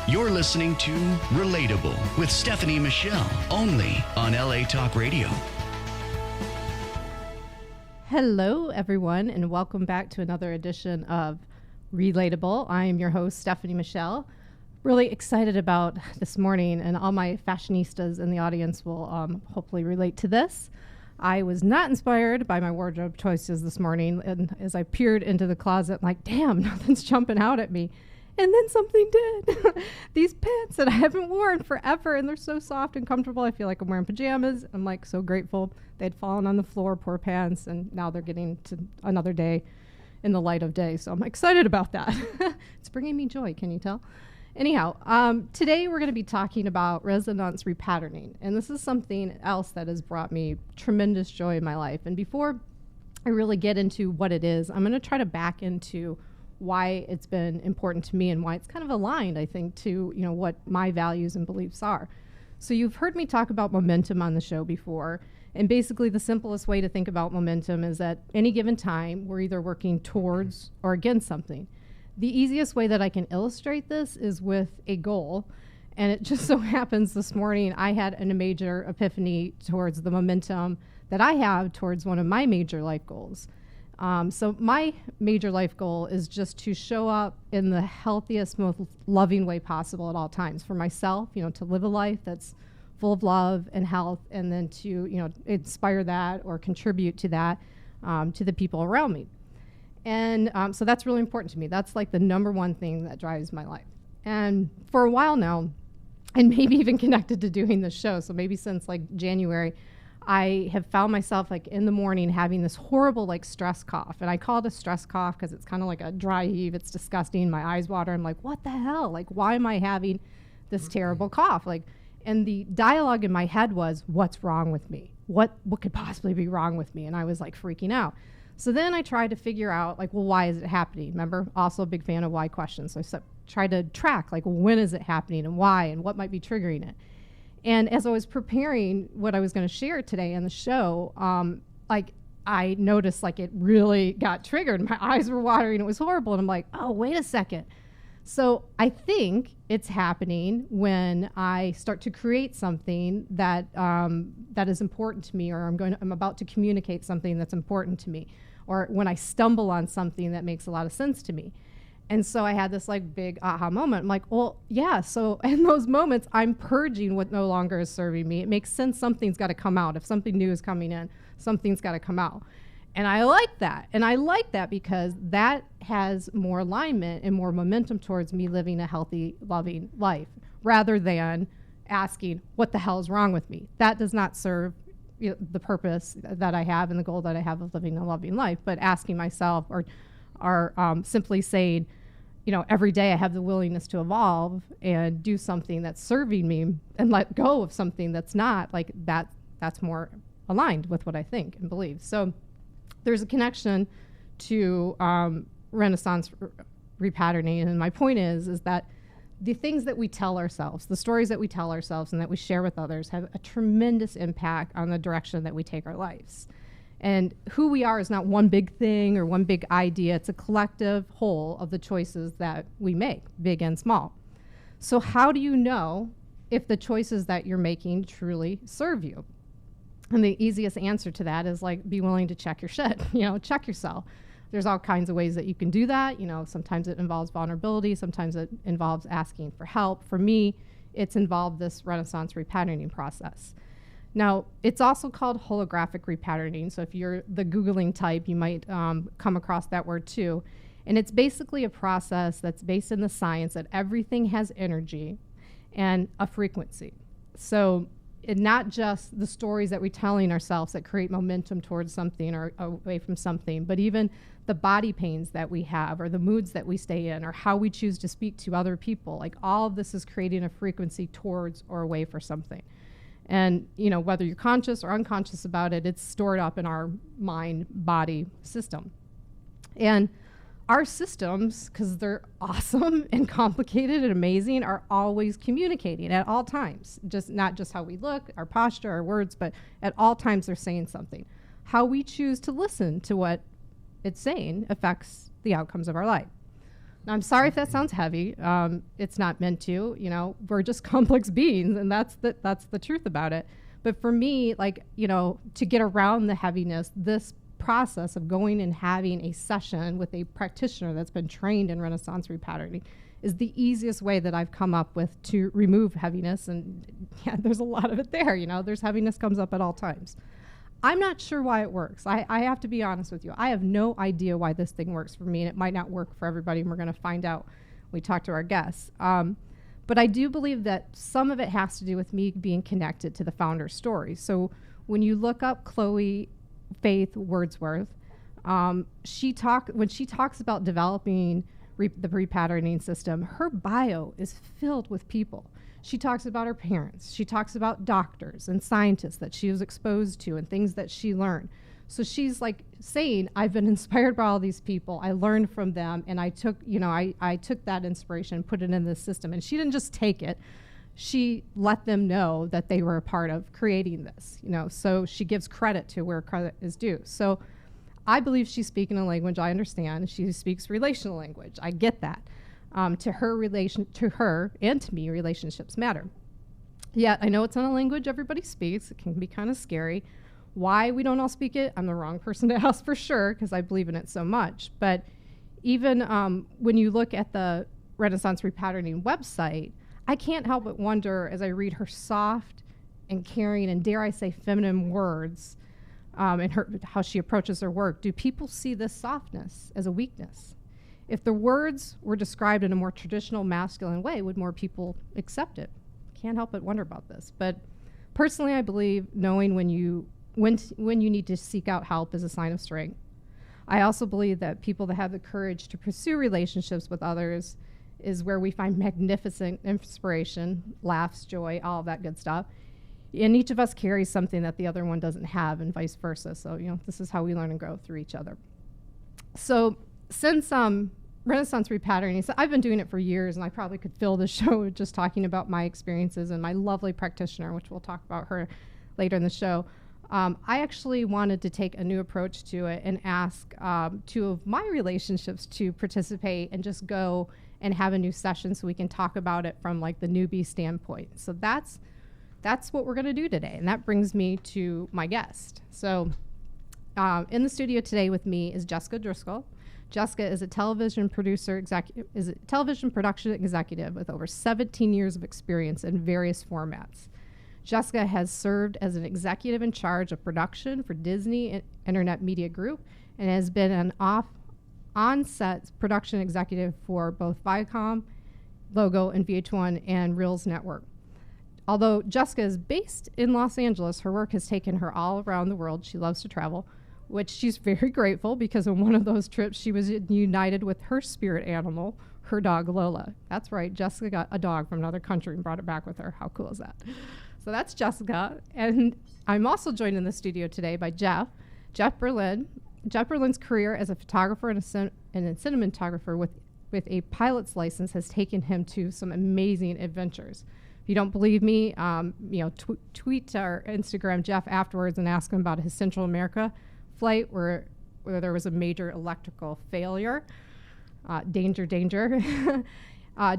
You're listening to Relatable with Stephanie Michele, only on LA Talk Radio. Hello, everyone, and welcome back to another edition of Relatable. I am your host, Stephanie Michele. Really excited about this morning, and all my fashionistas in the audience will hopefully relate to this. I was not inspired by my wardrobe choices this morning, and as I peered into the closet, I'm like, damn, nothing's jumping out at me. And then something did. These pants that I haven't worn forever, and they're so soft and comfortable. I feel like I'm wearing pajamas. I'm like so grateful. They'd fallen on the floor, poor pants, and now they're getting to another day in the light of day. So I'm excited about that. It's bringing me joy, can you tell? Anyhow, today we're going to be talking about resonance repatterning. And this is something else that has brought me tremendous joy in my life. And before I really get into what it is, I'm going to try to back into why it's been important to me and why it's kind of aligned, I think, to what my values and beliefs are. So you've heard me talk about momentum on the show before, and basically the simplest way to think about momentum is at any given time we're either working towards or against something. The easiest way that I can illustrate this is with a goal, and it just so happens this morning I had a major epiphany towards the momentum that I have towards one of my major life goals. So my major life goal is just to show up in the healthiest, most loving way possible at all times for myself, to live a life that's full of love and health, and then to, inspire that or contribute to that to the people around me. And so that's really important to me. That's like the number one thing that drives my life. And for a while now, and maybe even connected to doing this show, so maybe since like January, I have found myself like in the morning having this horrible like stress cough. And I call it a stress cough because it's kind of like a dry heave. It's disgusting. My eyes water. I'm like, what the hell? Like, why am I having this terrible cough? And the dialogue in my head was, what's wrong with me? What could possibly be wrong with me? And I was like freaking out. So then I tried to figure out like, well, why is it happening? Remember, also a big fan of why questions. So I tried to track like, when is it happening and why and what might be triggering it? And as I was preparing what I was going to share today on the show, I noticed like it really got triggered. My eyes were watering. It was horrible. And I'm like, oh, wait a second. So I think it's happening when I start to create something that that is important to me, or I'm about to communicate something that's important to me, or when I stumble on something that makes a lot of sense to me. And so I had this like big aha moment. I'm like, well, yeah. So in those moments, I'm purging what no longer is serving me. It makes sense. Something's got to come out. If something new is coming in, something's got to come out. And I like that. And I like that because that has more alignment and more momentum towards me living a healthy, loving life, rather than asking, what the hell is wrong with me? That does not serve the purpose that I have and the goal that I have of living a loving life. But asking myself or simply saying, every day I have the willingness to evolve and do something that's serving me and let go of something that's not, like that's more aligned with what I think and believe. So there's a connection to Resonance repatterning. And my point is that the things that we tell ourselves, the stories that we tell ourselves and that we share with others have a tremendous impact on the direction that we take our lives. And who we are is not one big thing or one big idea. It's a collective whole of the choices that we make, big and small. So how do you know if the choices that you're making truly serve you? And the easiest answer to that is like, be willing to check your shit, check yourself. There's all kinds of ways that you can do that. Sometimes it involves vulnerability. Sometimes it involves asking for help. For me, it's involved this Resonance repatterning process. Now, it's also called holographic repatterning. So if you're the Googling type, you might come across that word too. And it's basically a process that's based in the science that everything has energy and a frequency. So not just the stories that we're telling ourselves that create momentum towards something or away from something, but even the body pains that we have or the moods that we stay in or how we choose to speak to other people. Like all of this is creating a frequency towards or away for something. And, whether you're conscious or unconscious about it, it's stored up in our mind-body system. And our systems, because they're awesome and complicated and amazing, are always communicating at all times. Not just how we look, our posture, our words, but at all times they're saying something. How we choose to listen to what it's saying affects the outcomes of our life. I'm sorry if that sounds heavy. It's not meant to. We're just complex beings, and that's the truth about it. But for me, to get around the heaviness, this process of going and having a session with a practitioner that's been trained in Resonance Repatterning is the easiest way that I've come up with to remove heaviness. And yeah, there's a lot of it there. There's heaviness comes up at all times. I'm not sure why it works. I have to be honest with you. I have no idea why this thing works for me, and it might not work for everybody, and we're going to find out when we talk to our guests. But I do believe that some of it has to do with me being connected to the founder's story. So when you look up Chloe Faith Wordsworth, when she talks about developing the repatterning system, her bio is filled with people. She talks about her parents. She talks about doctors and scientists that she was exposed to and things that she learned. So she's like saying, I've been inspired by all these people. I learned from them, and I took that inspiration, put it in the system. And she didn't just take it. She let them know that they were a part of creating this, so she gives credit to where credit is due. So I believe she's speaking a language I understand. She speaks relational language. I get that. To her and to me, relationships matter. Yet I know it's not a language everybody speaks. It can be kind of scary. Why we don't all speak it, I'm the wrong person to ask for sure, because I believe in it so much. But even when you look at the Resonance Repatterning website, I can't help but wonder, as I read her soft and caring and, dare I say, feminine words, and how she approaches her work, do people see this softness as a weakness? If the words were described in a more traditional masculine way, would more people accept it? Can't help but wonder about this. But personally, I believe knowing when you need to seek out help is a sign of strength. I also believe that people that have the courage to pursue relationships with others is where we find magnificent inspiration, laughs, joy, all of that good stuff. And each of us carries something that the other one doesn't have, and vice versa. So, this is how we learn and grow through each other. So since Resonance Repatterning, so I've been doing it for years, and I probably could fill the show just talking about my experiences and my lovely practitioner, which we'll talk about her later in the show. I actually wanted to take a new approach to it and ask two of my relationships to participate and just go and have a new session so we can talk about it from like the newbie standpoint. So that's what we're going to do today, and that brings me to my guest. So in the studio today with me is Jessica Driscoll. Jessica is a television production executive with over 17 years of experience in various formats. Jessica has served as an executive in charge of production for Disney Internet Media Group and has been an on-set production executive for both Viacom, Logo, and VH1 and Reels Network. Although Jessica is based in Los Angeles, her work has taken her all around the world. She loves to travel, which she's very grateful, because on one of those trips, she was united with her spirit animal, her dog Lola. That's right, Jessica got a dog from another country and brought it back with her. How cool is that? So that's Jessica. And I'm also joined in the studio today by Jeff Berlin. Jeff Berlin's career as a photographer and a cinematographer with a pilot's license has taken him to some amazing adventures. If you don't believe me, tweet our Instagram Jeff afterwards and ask him about his Central America flight where there was a major electrical failure. Danger.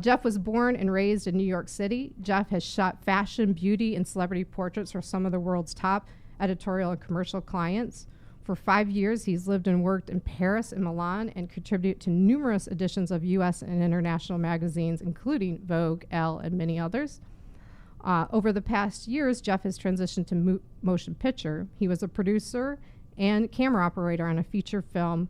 Jeff was born and raised in New York City. Jeff has shot fashion, beauty, and celebrity portraits for some of the world's top editorial and commercial clients. For 5 years, he's lived and worked in Paris and Milan and contributed to numerous editions of U.S. and international magazines, including Vogue, Elle, and many others. Over the past years, Jeff has transitioned to motion picture. He was a producer and camera operator on a feature film,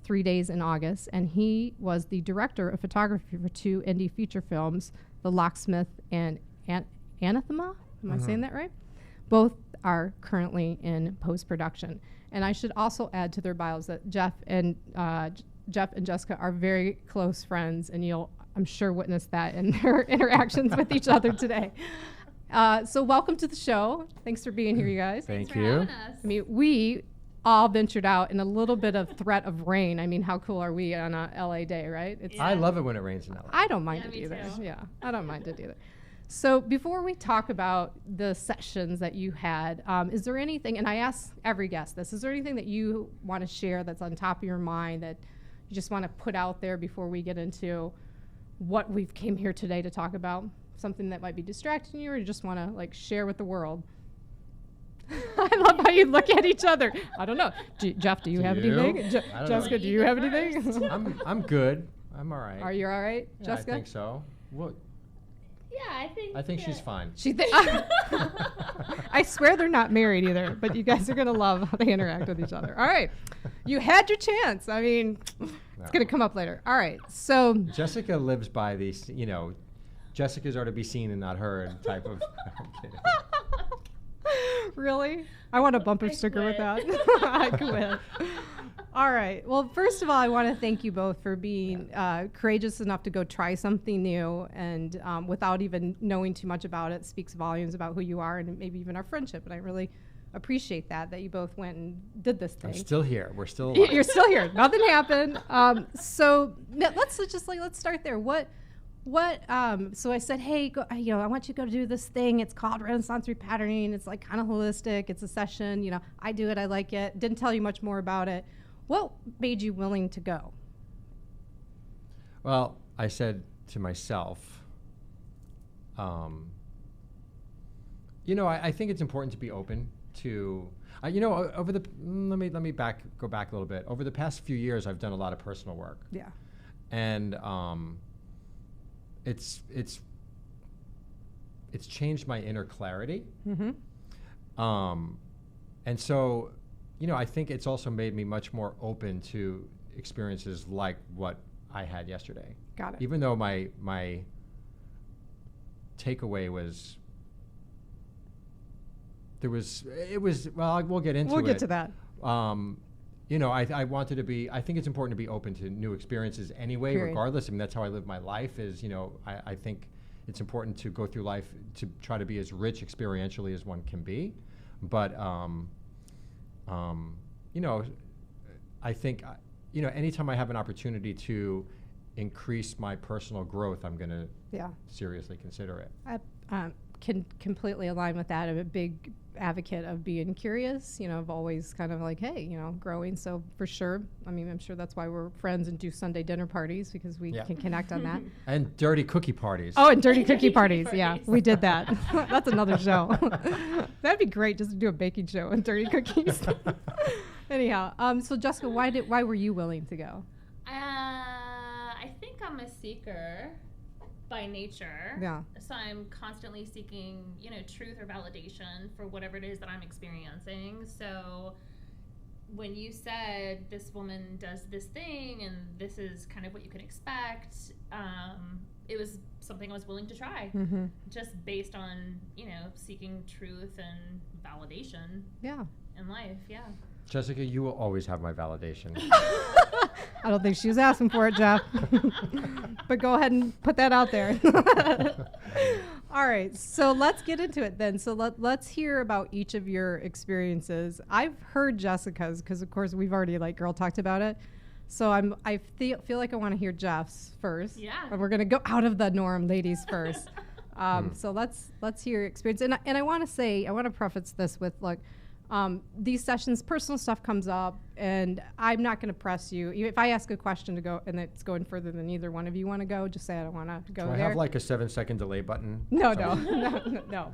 3 Days in August, and he was the director of photography for 2 indie feature films, The Locksmith and Anathema. Am I saying that right? Both are currently in post-production. And I should also add to their bios that Jeff and Jessica are very close friends, and you'll, I'm sure, witness that in their interactions with each other today. So welcome to the show. Thanks for being here, you guys. Thanks for having us. I mean, we all ventured out in a little bit of threat of rain. I mean, how cool are we on a LA day, right? Yeah. I love it when it rains in LA. I don't mind Yeah, it me either. too. Yeah, I don't mind it either. So before we talk about the sessions that you had, is there anything, and I ask every guest this, is there anything that you want to share that's on top of your mind that you just want to put out there before we get into what we've came here today to talk about? Something that might be distracting you, or you just want to like share with the world? I love how you look at each other. I don't know. Jeff, do you have anything? Jessica, do you have anything? I'm good. I'm all right. Are you all right, Yeah, Jessica? I think so. Well, Yeah, I think she's fine. I swear they're not married either, but you guys are going to love how they interact with each other. All right. You had your chance. I mean, it's going to come up later. All right. So Jessica lives by these, Jessica's are to be seen and not heard type of. I'm kidding. Really? I want a bumper sticker with that. I quit. All right. Well, first of all, I want to thank you both for being courageous enough to go try something new, and without even knowing too much about it, speaks volumes about who you are and maybe even our friendship. And I really appreciate that you both went and did this thing. I'm still here. We're still alive. You're still here. Nothing happened. So let's start there. So I said, hey, I want you to go do this thing. It's called Resonance Repatterning. It's like kind of holistic. It's a session. I do it. I like it. Didn't tell you much more about it. What made you willing to go? Well, I said to myself, I think it's important to be open to, over the, let me go back a little bit. Over the past few years, I've done a lot of personal work. Yeah. And it's changed my inner clarity. Mm-hmm. And so, I think it's also made me much more open to experiences like what I had yesterday. Got it. Even though my takeaway was, we'll get into it. We'll get to that. I wanted to be, I think it's important to be open to new experiences anyway, Period. regardless. I mean, that's how I live my life is, I think it's important to go through life to try to be as rich experientially as one can be. But, I think, anytime I have an opportunity to increase my personal growth, I'm going to seriously consider it. I can completely align with that. I'm a big advocate of being curious, of always kind of like, hey, growing. So for sure, I mean, I'm sure that's why we're friends and do Sunday dinner parties, because we can connect on that. And dirty cookie parties. Oh, and dirty cookie parties. Yeah, we did that. That's another show. That'd be great, just to do a baking show and dirty cookies. Anyhow, so Jessica, why were you willing to go? I think I'm a seeker by nature. Yeah. So I'm constantly seeking, truth or validation for whatever it is that I'm experiencing. So when you said this woman does this thing and this is kind of what you can expect, it was something I was willing to try, just based on, seeking truth and validation in life. Yeah. Jessica, you will always have my validation. I don't think she was asking for it, Jeff. But go ahead and put that out there. All right, so let's get into it then. So let's hear about each of your experiences. I've heard Jessica's, because of course we've already girl talked about it. So I feel like I want to hear Jeff's first. Yeah. And we're gonna go out of the norm, ladies first. So let's hear your experience. And I want to preface this with these sessions, personal stuff comes up, and I'm not going to press you. If I ask a question to go and it's going further than either one of you want to go, just say I don't want to go there. Do I have a 7-second delay button? No.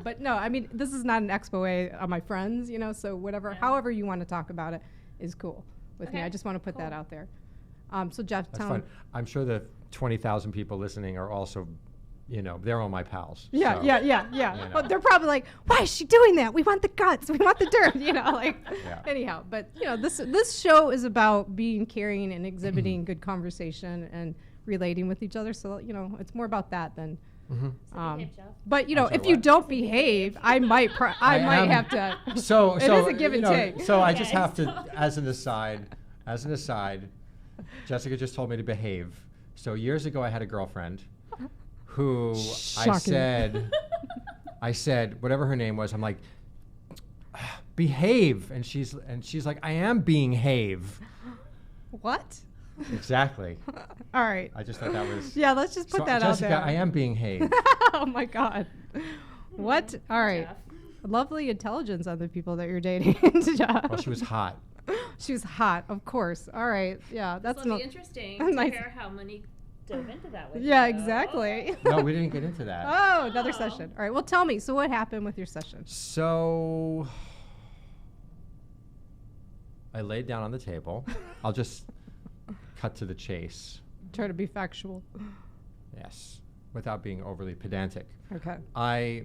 But no, I mean, this is not an expo on my friends, so whatever, however you want to talk about it is cool with me. I just want to put that out there. So Jeff, that's fun. I'm sure the 20,000 people listening are also, they're all my pals. Yeah. But they're probably like, why is she doing that? We want the guts. We want the dirt. Anyhow. But this show is about being caring and exhibiting good conversation and relating with each other. So it's more about that than. But if you don't behave, I might have to. So it is a give and take. So I just have to, as an aside, Jessica just told me to behave. So years ago, I had a girlfriend who Shocking. I said, whatever her name was, I'm like, behave. And she's like, I am being have. What? Exactly. All right. I just thought that was. Yeah, let's just put that Jessica, out there. I am being have. Oh my God. What? All right. Jeff. Lovely intelligence on the people that you're dating. Well, she was hot. She was hot, of course. All right. Yeah, This will be interesting to hear how Monique dove into that with Yeah, you. exactly. No, we didn't get into that. Oh, another session. All right. Well, tell me. So what happened with your session? So I laid down on the table. I'll just cut to the chase. Try to be factual. Yes, without being overly pedantic. Okay. I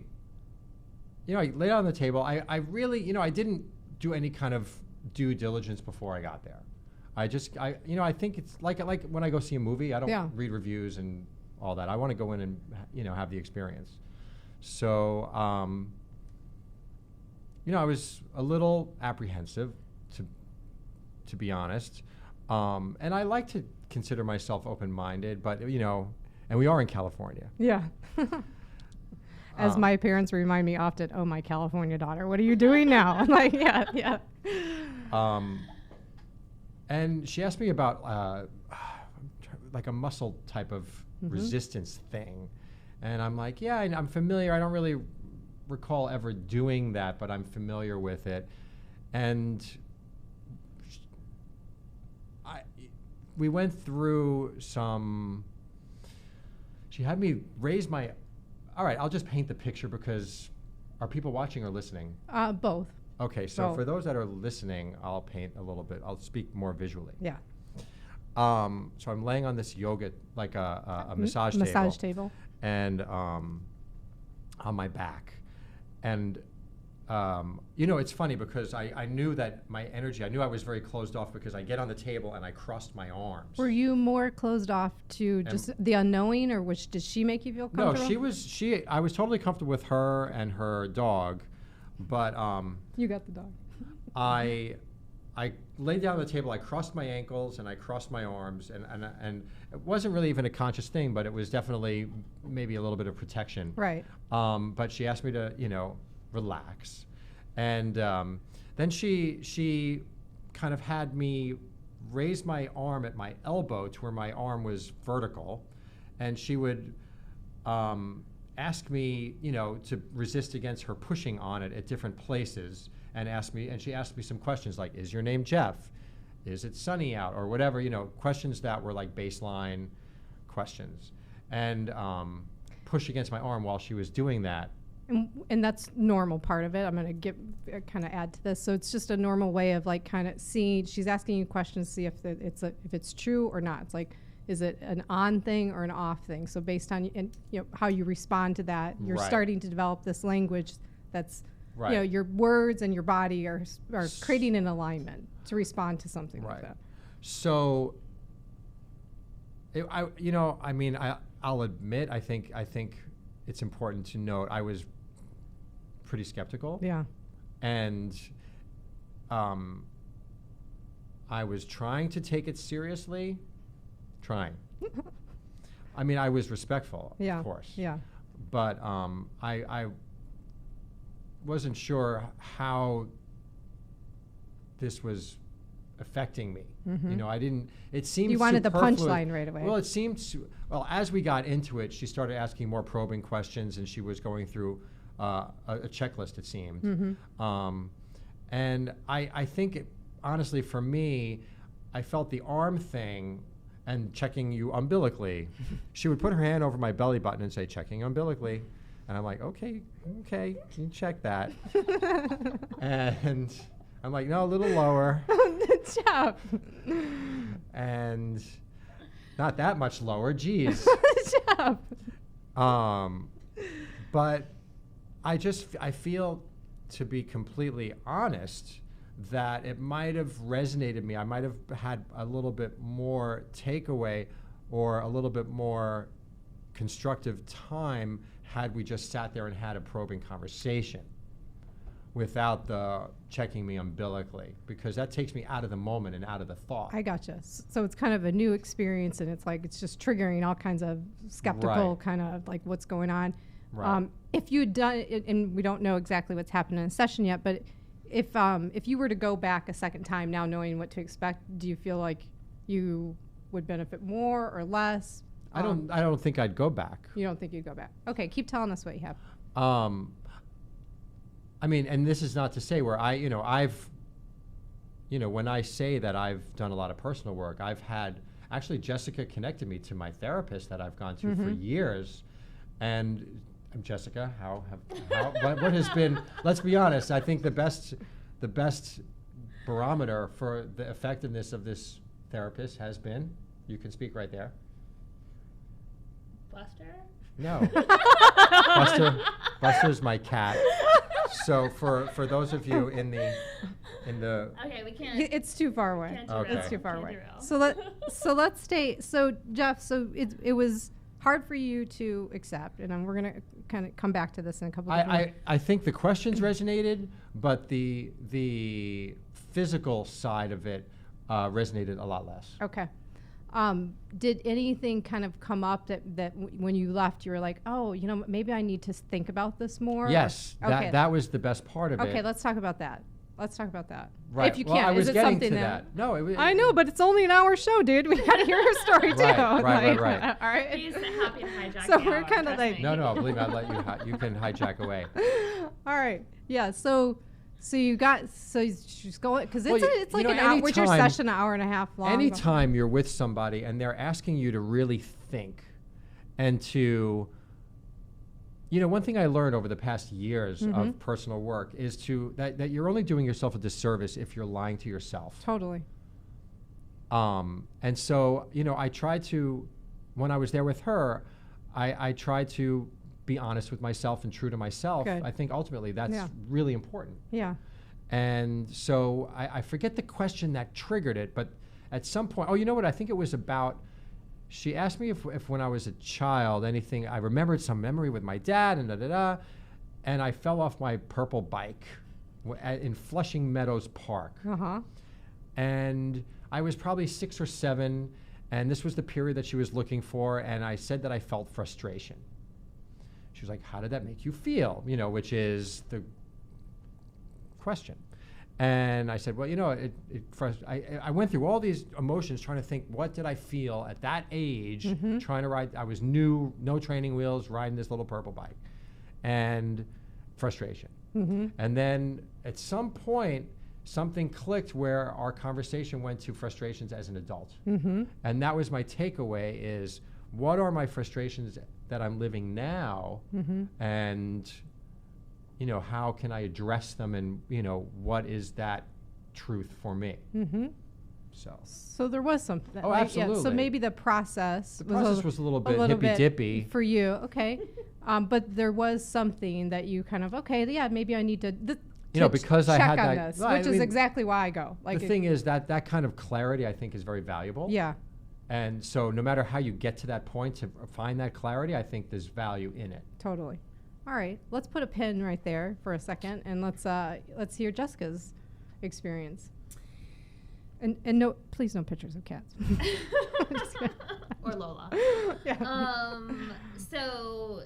laid down on the table. I really, I didn't do any kind of due diligence before I got there. I think it's like when I go see a movie, I don't read reviews and all that. I want to go in and, have the experience. So, I was a little apprehensive, to be honest. And I like to consider myself open-minded, but, and we are in California. Yeah. As my parents remind me often, oh, my California daughter, what are you doing now? I'm like, yeah. And she asked me about like a muscle type of resistance thing. And I'm like, yeah, I'm familiar. I don't really recall ever doing that, but I'm familiar with it. And we went through she had me raise my, all right, I'll just paint the picture because are people watching or listening? Both. Okay, so for those that are listening, I'll paint a little bit. I'll speak more visually. Yeah. So I'm laying on this yoga, like a massage table. And on my back. And, it's funny because I knew that my energy, I knew I was very closed off because I get on the table and I crossed my arms. Were you more closed off to just the unknowing, or did she make you feel comfortable? No, I was totally comfortable with her and her dog, but you got the dog. I laid down on the table, I crossed my ankles and I crossed my arms, and it wasn't really even a conscious thing, but it was definitely maybe a little bit of protection. Right. But she asked me to, relax. And then she kind of had me raise my arm at my elbow to where my arm was vertical, and she would ask me, to resist against her pushing on it at different places, and she asked me some questions like, is your name Jeff? Is it sunny out? Or whatever, questions that were like baseline questions. And push against my arm while she was doing that. And that's normal part of it. I'm going to kind of add to this. So it's just a normal way of like kind of seeing, she's asking you questions to see if it's true or not. It's like, is it an on thing or an off thing? So based on how you respond to that, you're starting to develop this language that's, your words and your body are creating an alignment to respond to something like that. So, I'll admit, I think it's important to note I was pretty skeptical. Yeah. And I was trying to take it seriously. I was respectful, of course. Yeah. But I wasn't sure how this was affecting me. It seemed you wanted the superfluous. punchline right away. Well, it seemed, as we got into it, she started asking more probing questions, and she was going through a checklist, it seemed. And I think, honestly, for me, I felt the arm thing and checking you umbilically. She would put her hand over my belly button and say, checking umbilically. And I'm like, okay, you check that. And I'm like, no, a little lower. Good job. And not that much lower, geez. Good job. But I feel, to be completely honest, that it might have resonated me. I might have had a little bit more takeaway or a little bit more constructive time had we just sat there and had a probing conversation without the checking me umbilically, because that takes me out of the moment and out of the thought. I gotcha. So it's kind of a new experience, and it's just triggering all kinds of skeptical kind of like what's going on. Right. If you'd done it, and we don't know exactly what's happened in a session yet, but if you were to go back a second time now knowing what to expect, do you feel like you would benefit more or less? I don't think I'd go back. You don't think you'd go back? Okay, keep telling us what you have. And this is not to say where I've when I say that I've done a lot of personal work, I've had, actually Jessica connected me to my therapist that I've gone to for years. And Jessica, what has been, let's be honest, I think the best barometer for the effectiveness of this therapist has been, you can speak right there. Buster? No. Buster's my cat. So for those of you in the Okay, we can't. It's too far away. Can't Okay. It's too far Can't away. derail. So let's stay. So Jeff, so it was hard for you to accept, and we're gonna kind of come back to this in a couple. I think the questions resonated, but the physical side of it resonated a lot less. Okay. Did anything kind of come up that when you left, you were like, oh, maybe I need to think about this more? Yes, Okay. that was the best part of it. Okay, let's talk about that. Right. If you well, can. I was Is it getting something to that? No, it was. I know, but it's only an hour show, dude. We gotta hear her story too. Right. He's All right. happy to hijack. So the we're hour, kinda trust like- me. No, believe me, I'll let you. You can hijack away. All right. Yeah. So she's going because Well, it's like an hour. anytime- What's your session? An hour and a half long. Anytime you're with somebody and they're asking you to really think and to, one thing I learned over the past years of personal work is that you're only doing yourself a disservice if you're lying to yourself. Totally. And so, I tried to, when I was there with her, I tried to be honest with myself and true to myself. Good. I think ultimately that's Yeah. really important. Yeah. And so I forget the question that triggered it, but at some point, you know what? I think it was about, she asked me if when I was a child, I remembered some memory with my dad and and I fell off my purple bike in Flushing Meadows Park. Uh-huh. And I was probably 6 or 7, and this was the period that she was looking for, and I said that I felt frustration. She was like, how did that make you feel? Which is the question. And I said, well, I went through all these emotions trying to think, what did I feel at that age trying to ride? I was new, no training wheels, riding this little purple bike. And frustration. And then at some point, something clicked where our conversation went to frustrations as an adult. And that was my takeaway is, what are my frustrations that I'm living now? And how can I address them, and what is that truth for me? So there was something. Oh, Yeah, so absolutely. maybe the process was a little bit bit hippy-dippy. for you. Okay. But there was something that you kind of, maybe I need to because I check had on that, this, well, I which is mean, exactly why I go. the thing is that kind of clarity I think is very valuable. Yeah. And so no matter how you get to that point to find that clarity, I think there's value in it. Totally. All right, let's put a pin right there for a second, and let's hear Jessica's experience. And no, please no pictures of cats. Or Lola. Yeah. So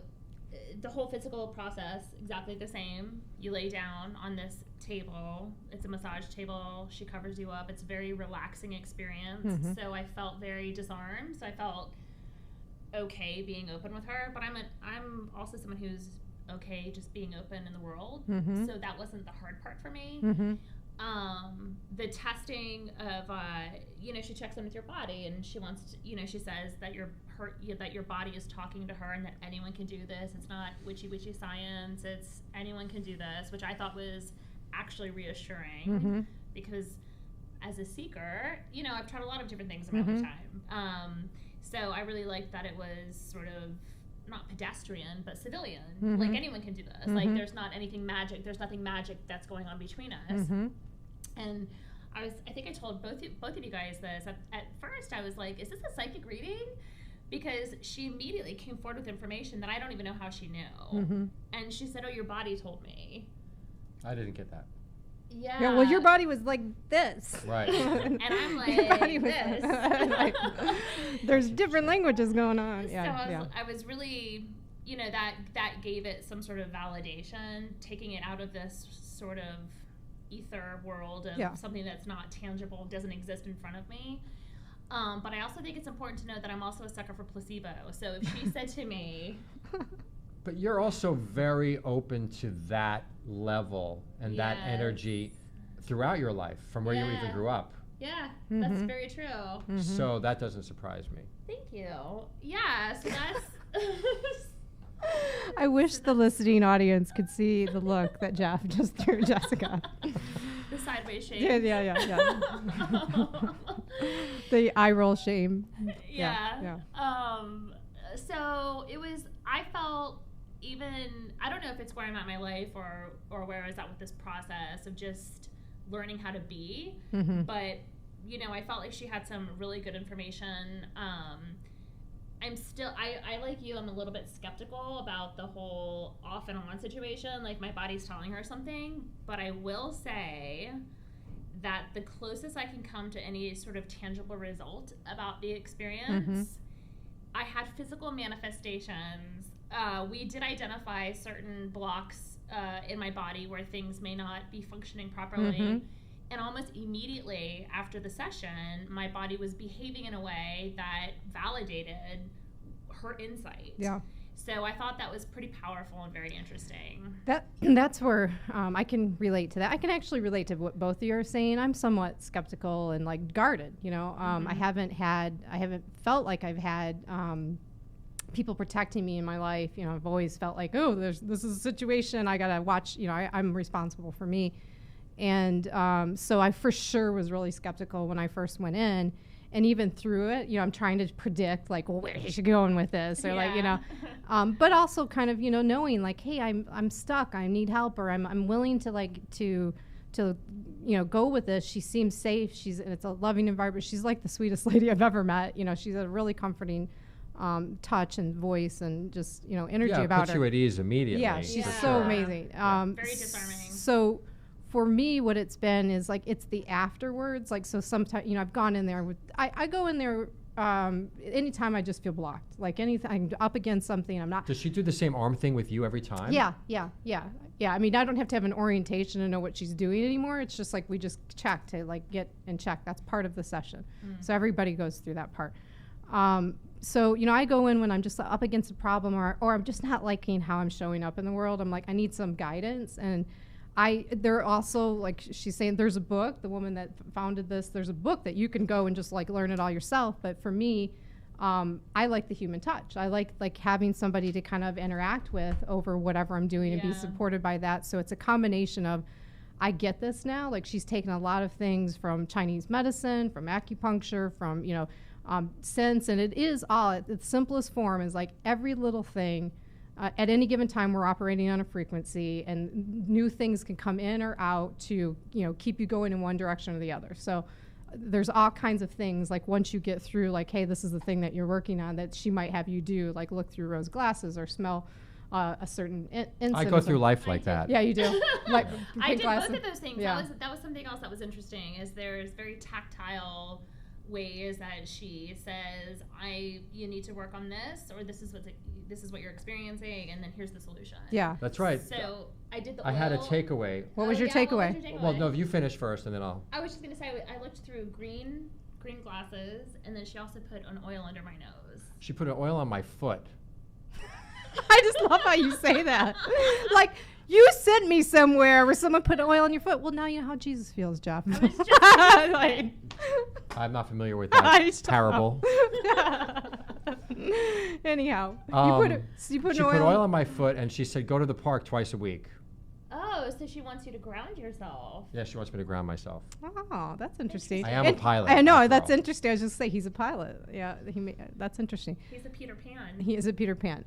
the whole physical process, exactly the same. You lay down on this table. It's a massage table. She covers you up. It's a very relaxing experience. So I felt very disarmed. So I felt okay being open with her. But I'm also someone who's okay just being open in the world. So that wasn't the hard part for me. The testing of, she checks in with your body, and she wants to, she says that that your body is talking to her, and that anyone can do this. It's not witchy science. It's anyone can do this, which I thought was actually reassuring because as a seeker, I've tried a lot of different things in my lifetime. So I really liked that it was sort of not pedestrian, but civilian. Like anyone can do this. Like there's not anything magic. There's nothing magic that's going on between us. And I think I told both of you guys this. At first, I was like, is this a psychic reading? Because she immediately came forward with information that I don't even know how she knew. And she said, oh, your body told me. I didn't get that. Yeah, well, your body was like this. Right. And I'm like, your body was this. like, there's different languages going on. So I was really, that gave it some sort of validation, taking it out of this sort of ether world of something that's not tangible, doesn't exist in front of me. But I also think it's important to know that I'm also a sucker for placebo. So if she said to me... But you're also very open to that level and that energy throughout your life from where you even Yeah. grew up. Yeah, that's very true. So that doesn't surprise me. Thank you. Yeah, so that's. I wish the listening audience could see the look that Jeff just threw Jessica. The sideways shake. Yeah. The eye roll shame. Yeah. So it was, I felt even, I don't know if it's where I'm at in my life or where I was at with this process of just learning how to be, but, you know, I felt like she had some really good information. I'm still, I like you, I'm a little bit skeptical about the whole off and on situation. Like, my body's telling her something, but I will say that the closest I can come to any sort of tangible result about the experience, I had physical manifestations. We did identify certain blocks in my body where things may not be functioning properly. And almost immediately after the session, my body was behaving in a way that validated her insight. Yeah. So I thought that was pretty powerful and very interesting. That's where I can relate to that. I can actually relate to what both of you are saying. I'm somewhat skeptical and like guarded. You know, I haven't felt like I've had people protecting me in my life. You know, I've always felt like, oh, this is a situation I gotta watch. You know, I'm responsible for me. And so I for sure was really skeptical when I first went in. And even through it, you know, I'm trying to predict, like, well, where is she going with this? Or, like, you know, but also kind of, you know, knowing, like, hey, I'm stuck. I need help. Or I'm willing to, like, to you know, go with this. She seems safe. It's a loving environment. She's, like, the sweetest lady I've ever met. You know, she's a really comforting touch and voice and just, you know, energy about her. Yeah, puts you at ease immediately. Yeah, she's for so sure. amazing. Very disarming. So for me, what it's been is like it's the afterwards. Like, so sometimes, you know, I've gone in there with, I go in there anytime I just feel blocked. Like anything, I'm up against something. I'm not. Does she do the same arm thing with you every time? Yeah. I mean, I don't have to have an orientation to know what she's doing anymore. It's just like we just check to like get and check. That's part of the session. So everybody goes through that part. So, you know, I go in when I'm just up against a problem or I'm just not liking how I'm showing up in the world. I'm like, I need some guidance. And they're also, like she's saying, there's a book, the woman that founded this, there's a book that you can go and just like learn it all yourself. But for me, I like the human touch. I like having somebody to kind of interact with over whatever I'm doing and be supported by that. So it's a combination of, I get this now. Like she's taken a lot of things from Chinese medicine, from acupuncture, from, you know, sense. And it is all, its simplest form is like every little thing. At any given time, we're operating on a frequency, and new things can come in or out to, you know, keep you going in one direction or the other. So there's all kinds of things, like once you get through, like, hey, this is the thing that you're working on, that she might have you do, like look through rose glasses or smell a certain incense. I go through life like that. Yeah, you do. Like I did glasses. both of those things. Yeah. That was something else that was interesting. Is there's very tactile ways that she says, you need to work on this, or this is what you're experiencing, and then here's the solution. Yeah, That's right. So I did the I had a oil. takeaway. What was your takeaway? Well, no, you finish first, and then I'll. I was just gonna say I looked through green glasses, and then she also put an oil under my nose. She put an oil on my foot. I just love how you say that. Like, you sent me somewhere where someone put oil on your foot. Well, now you know how Jesus feels, Jeff. I was just Like, I'm not familiar with that parable. anyhow, She you put put oil on my foot, and she said, go to the park twice a week. Oh, so she wants you to ground yourself. Yeah, she wants me to ground myself. Oh, that's interesting. I am a pilot. I know, after that's all. interesting. I was just say he's a pilot. Yeah, that's interesting. He's a Peter Pan. He is a Peter Pan.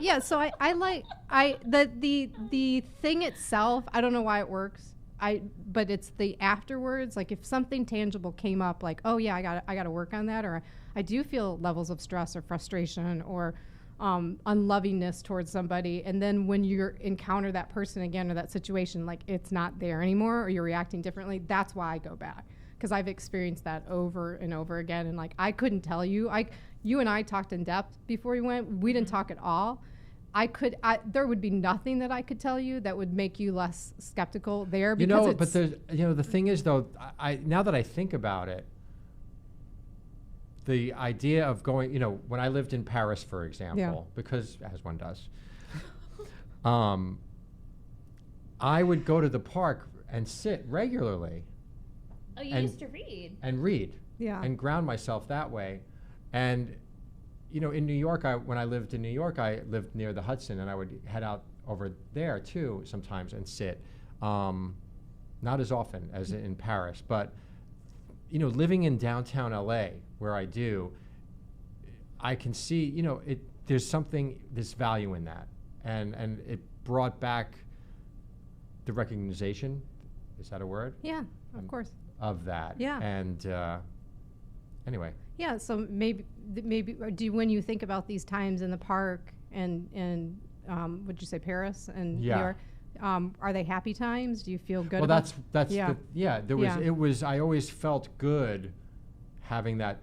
Yeah, so I like the thing itself. I don't know why it works. But it's the afterwards. Like if something tangible came up, like, oh yeah, I got to work on that, or I do feel levels of stress or frustration or unlovingness towards somebody, and then when you encounter that person again or that situation, like it's not there anymore, or you're reacting differently. That's why I go back, because I've experienced that over and over again. And like I couldn't tell you. You and I talked in depth before we went. We didn't talk at all. There would be nothing that I could tell you that would make you less skeptical there. Because You know, but the thing is though, now that I think about it, the idea of going, you know, when I lived in Paris, for example, because as one does, I would go to the park and sit regularly Oh, you and- used to read. and read Yeah. and ground myself that way. And, you know, in New York, when I lived in New York, I lived near the Hudson, and I would head out over there too sometimes and sit. Not as often as in Paris, but, you know, living in downtown LA where I do, I can see, you know, there's value in that. And it brought back the recognition, is that a word? Yeah, of course. Of that. Yeah. And anyway. Yeah, so maybe when you think about these times in the park and would you say Paris and Yeah. New York, are they happy times? Do you feel good? Well, about that's yeah. There was I always felt good having that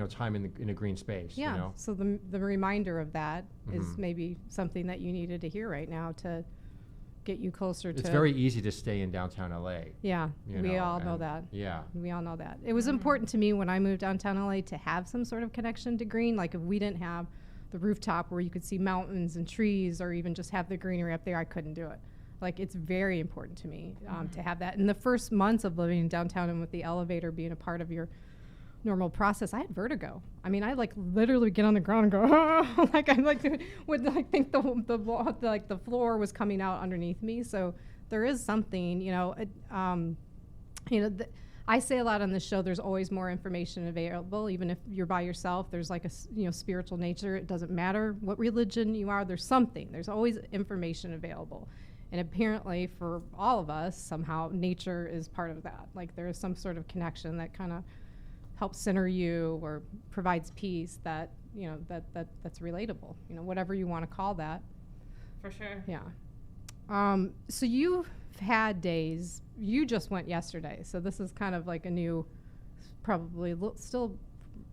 time in a green space. Yeah. You know? So the reminder of that is Mhm. maybe something that you needed to hear right now to get you closer to. It's very easy to stay in downtown LA. Yeah, you we know, all know and- that. Yeah. We all know that. It was important to me when I moved downtown LA to have some sort of connection to green. Like if we didn't have the rooftop where you could see mountains and trees or even just have the greenery up there, I couldn't do it. Like it's very important to me to have that. In the first months of living in downtown and with the elevator being a part of your normal process, I had vertigo. I mean, I like literally get on the ground and go, oh, like I would like think the floor was coming out underneath me. So there is something, I say a lot on this show. There's always more information available, even if you're by yourself. There's like a spiritual nature. It doesn't matter what religion you are. There's something. There's always information available. And apparently, for all of us, somehow nature is part of that. Like there is some sort of connection that kind of helps center you or provides peace that that's relatable. Whatever you want to call that. For sure. Yeah. So you've had days. You just went yesterday, so this is kind of like a new, probably still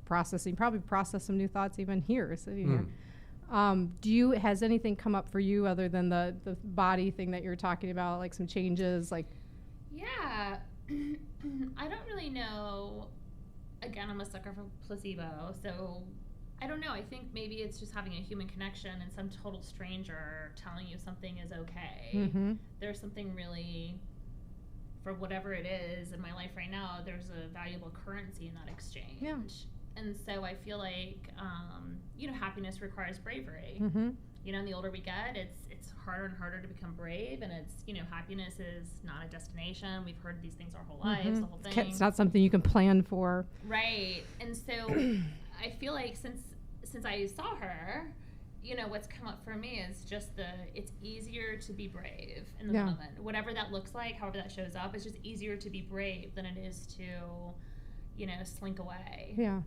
processing. Probably process some new thoughts even here sitting here. Has anything come up for you other than the body thing that you're talking about, like some changes, like? Yeah, I don't really know. Again, I'm a sucker for placebo, so I don't know. I think maybe it's just having a human connection and some total stranger telling you something is okay. Mm-hmm. There's something really, for whatever it is in my life right now, there's a valuable currency in that exchange. Yeah. And so I feel like, happiness requires bravery. Mm-hmm. And the older we get, it's harder and harder to become brave. And it's, happiness is not a destination. We've heard these things our whole lives, the whole thing. It's not something you can plan for. Right. And so I feel like since I saw her, what's come up for me is just it's easier to be brave in the moment. Whatever that looks like, however that shows up, it's just easier to be brave than it is to, slink away. Yeah.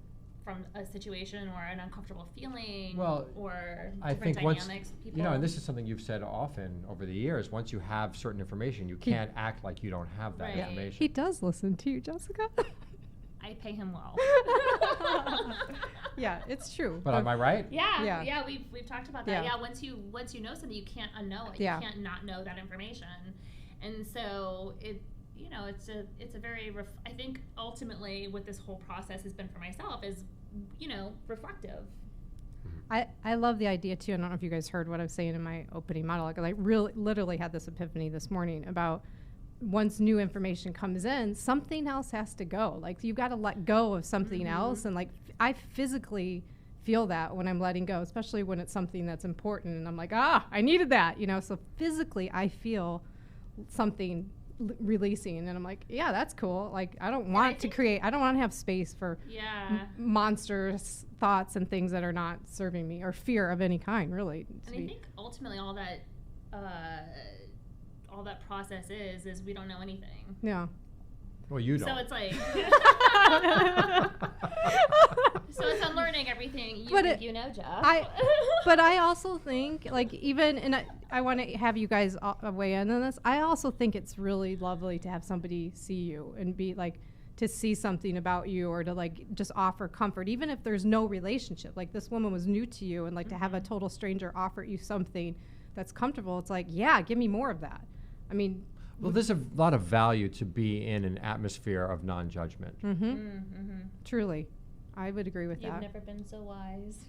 From a situation or an uncomfortable feeling, or I different think dynamics with people. And this is something you've said often over the years, once you have certain information, you can't act like you don't have that Right. information. He does listen to you, Jessica. I pay him well. Yeah, it's true. But am I right? Yeah. We've talked about that. Yeah. Yeah, once you know something, you can't unknow it. Yeah. You can't not know that information, and so it's a very I think ultimately what this whole process has been for myself is reflective. I love the idea too. I don't know if you guys heard what I was saying in my opening monologue. I really literally had this epiphany this morning about once new information comes in, something else has to go. Like you've got to let go of something else, and like I physically feel that when I'm letting go, especially when it's something that's important, and I'm like, I needed that, So physically, I feel something releasing, and I'm like, yeah, that's cool. Like I don't want to have space for monstrous thoughts and things that are not serving me, or fear of any kind, really. And I think ultimately all that process is we don't know anything. Yeah. Well, you don't. So it's like so it's unlearning everything Jeff. But I also think, like, even, and I want to have you guys weigh in on this. I also think it's really lovely to have somebody see you and be like, to see something about you, or to like just offer comfort, even if there's no relationship. Like this woman was new to you, and like to have a total stranger offer you something that's comfortable. It's like, yeah, give me more of that. I mean, well, there's a lot of value to be in an atmosphere of non-judgment. Truly, I would agree with that. You've never been so wise.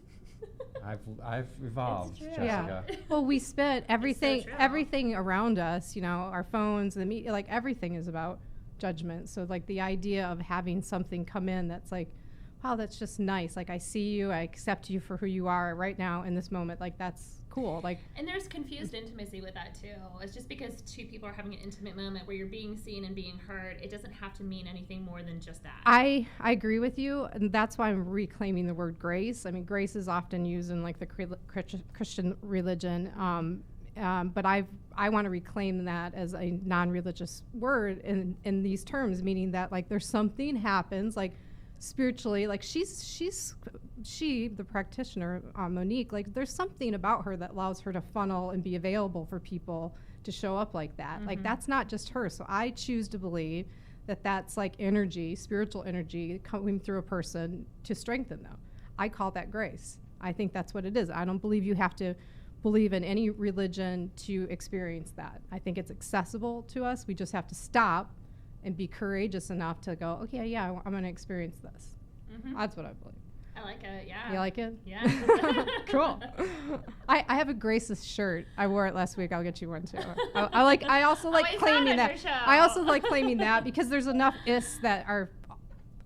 I've evolved, true. Jessica. Yeah. Well, we spent everything true. everything around us, our phones, the media, like everything is about judgment. So like the idea of having something come in that's like, wow, that's just nice. Like I see you, I accept you for who you are right now in this moment. Like that's cool. Like, and there's confused intimacy with that too. It's just because two people are having an intimate moment where you're being seen and being heard, it doesn't have to mean anything more than just that. I agree with you, and that's why I'm reclaiming the word grace. I mean, grace is often used in like the Christian religion, but I want to reclaim that as a non-religious word in these terms, meaning that like there's something happens like spiritually, like she, the practitioner, Monique, like there's something about her that allows her to funnel and be available for people to show up like that. Mm-hmm. Like that's not just her. So I choose to believe that that's like energy, spiritual energy coming through a person to strengthen them. I call that grace. I think that's what it is. I don't believe you have to believe in any religion to experience that. I think it's accessible to us. We just have to stop and be courageous enough to go, okay, yeah, I'm going to experience this. Mm-hmm. That's what I believe. I like it, yeah. You like it? Yeah. Cool. I have a Grace's shirt. I wore it last week. I'll get you one too. I also like claiming that. I also like claiming that because there's enough ists that are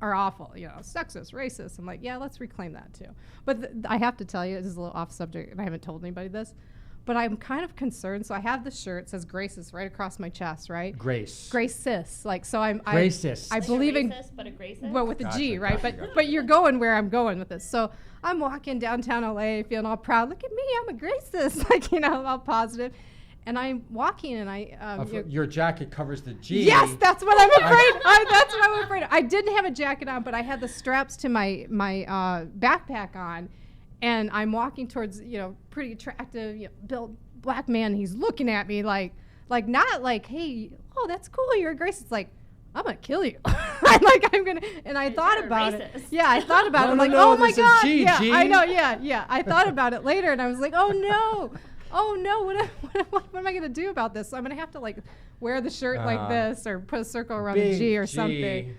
awful, sexist, racist. I'm like, yeah, let's reclaim that too. But I have to tell you, this is a little off subject, and I haven't told anybody this, but I'm kind of concerned. So I have the shirt, it says Grace's right across my chest, right? Grace. Grace sis. Like, so I'm Gracist. I like believe a in racist, but a gracist? well, with a Gotcha, G, right? gotcha. But you're going where I'm going with this. So I'm walking downtown LA, feeling all proud. Look at me, I'm a Graceist, like all positive. And I'm walking, and your jacket covers the G. Yes, that's what I'm afraid. That's what I'm afraid of. I didn't have a jacket on, but I had the straps to my backpack on, and I'm walking towards pretty attractive built black man. He's looking at me like not like, hey, oh, that's cool, you're a Grace. It's like, I'm gonna kill you. I'm gonna. And I thought about it. Yeah, I thought about it. I'm like, oh my God. G, yeah, G. I know. Yeah. I thought about it later, and I was like, oh no. What am I going to do about this? So I'm going to have to like wear the shirt like this or put a circle around the G or something.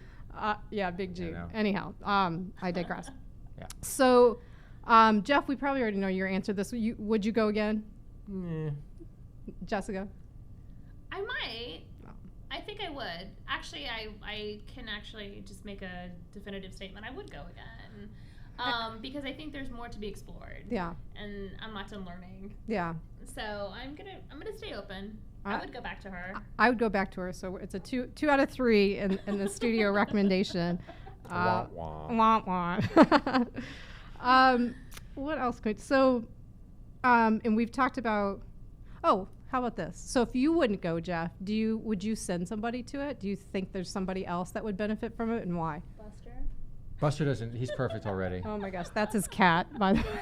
Yeah, big G. Anyhow, I digress. Yeah. So, Jeff, we probably already know your answer to this. Would you go again? Jessica? I might. I think I would. Actually, I can actually just make a definitive statement. I would go again. Because I think there's more to be explored. Yeah. And I'm not done learning. Yeah. So I'm gonna stay open. I would go back to her. I would go back to her. So it's a two out of 3 in the studio recommendation. Wah, wah. Wah, wah. What else could and we've talked about how about this? So if you wouldn't go, Jeff, would you send somebody to it? Do you think there's somebody else that would benefit from it, and why? Buster doesn't. He's perfect already. Oh my gosh, that's his cat, by the way.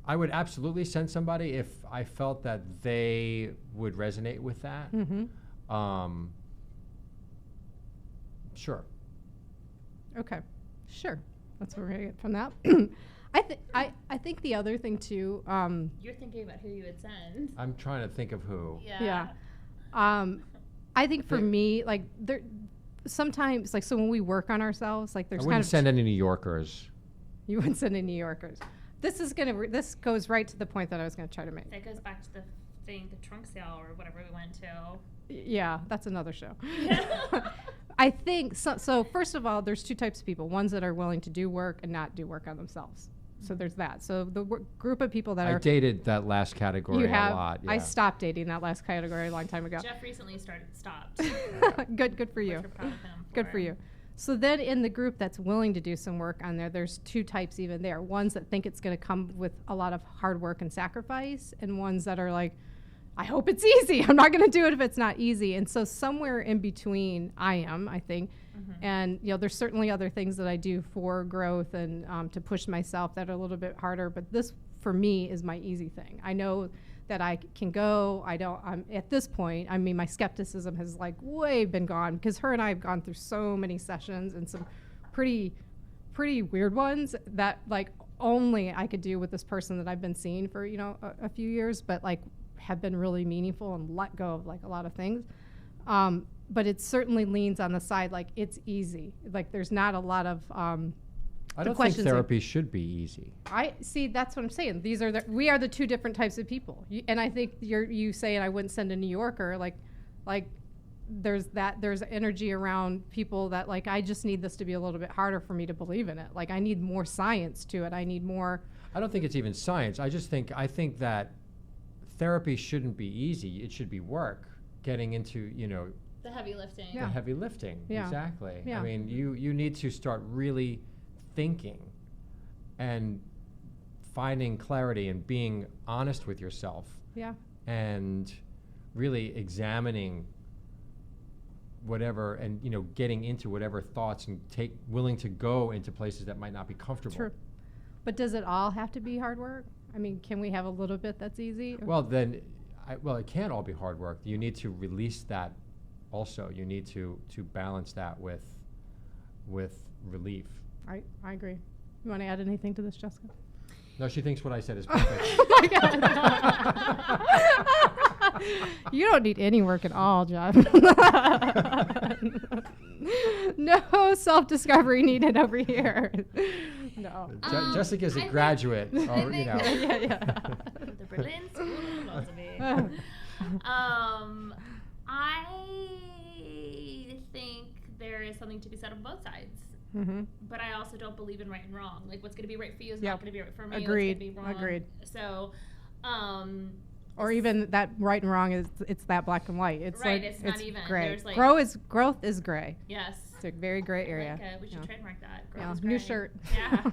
I would absolutely send somebody if I felt that they would resonate with that. Mm-hmm. Sure. Okay. Sure. That's what we're gonna get from that. I think the other thing too. You're thinking about who you would send. I'm trying to think of who. Yeah. I think for me, like there, sometimes like so when we work on ourselves, like there's I wouldn't kind of send any New Yorkers. You wouldn't send any New Yorkers. This goes right to the point that I was going to try to make. That goes back to the trunk sale or whatever we went to. Yeah, that's another show. I think so. First of all, there's 2 types of people: ones that are willing to do work and not do work on themselves. So there's that. So the group of people that I dated that last category a lot. Yeah. I stopped dating that last category a long time ago. Jeff recently stopped. Good for you. Good for you. So then in the group that's willing to do some work on there's 2 types even there. Ones that think it's going to come with a lot of hard work and sacrifice, and ones that are like, I hope it's easy. I'm not going to do it if it's not easy. And so somewhere in between I think. Mm-hmm. And there's certainly other things that I do for growth and to push myself that are a little bit harder. But this, for me, is my easy thing. I know that I can go. I'm at this point, I mean, my skepticism has like way been gone because her and I have gone through so many sessions and some pretty weird ones that like only I could do with this person that I've been seeing for, a few years, but like have been really meaningful and let go of like a lot of things. But it certainly leans on the side like it's easy. Like there's not a lot of I don't think therapy should be easy. I see. That's what I'm saying. We are the two different types of people. And I think you saying I wouldn't send a New Yorker, like there's energy around people that like, I just need this to be a little bit harder for me to believe in it. Like I need more science to it. I need more. I don't think it's even science. I think that therapy shouldn't be easy. It should be work. Getting into, the heavy lifting. The heavy lifting. Yeah. Exactly. Yeah. I mean, you need to start really thinking and finding clarity and being honest with yourself. Yeah. And really examining whatever and getting into whatever thoughts and willing to go into places that might not be comfortable. True. But does it all have to be hard work? I mean, can we have a little bit that's easy? Well, then it can't all be hard work. You need to release that also. You need to balance that with relief. I agree. You want to add anything to this, Jessica? No, she thinks what I said is perfect. Oh my God. You don't need any work at all, Jeff. No self-discovery needed over here. No. Jessica's a graduate. Yeah. The Berlin School of Philosophy. I think there is something to be said on both sides. Mm-hmm. But I also don't believe in right and wrong. Like, what's going to be right for you is Yep. not going to be right for me. Agreed. What's going to be wrong. Agreed. So, or even that right and wrong it's that black and white. It's right. like, It's not even. gray. There's like Growth is gray. yes. It's a very gray area. Like, we should trademark that. Growth Yeah. is New gray. shirt. Yeah.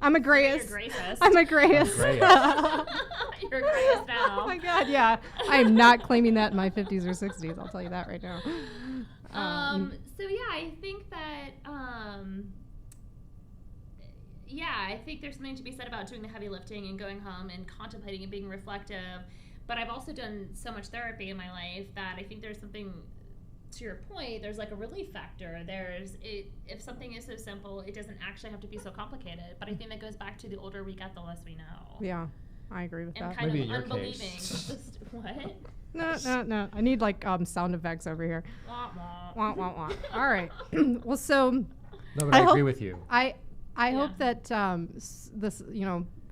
I'm a You're grayest. grayest. I'm a grayest. You're grayest now. Oh my God, yeah. I'm not claiming that in my 50s or 60s. I'll tell you that right now. So yeah, I think that I think there's something to be said about doing the heavy lifting and going home and contemplating and being reflective. But I've also done so much therapy in my life that I think there's something, to your point, there's like a relief factor. If something is so simple, it doesn't actually have to be so complicated. But I think that goes back to the older we get, the less we know. Yeah, I agree with And that. kind Maybe of in your unbelieving. case. What? No. I need like sound effects over here. Wah, wah. Wah, wah, wah. All right. Well, so No, but I I agree hope- with you. I hope that this,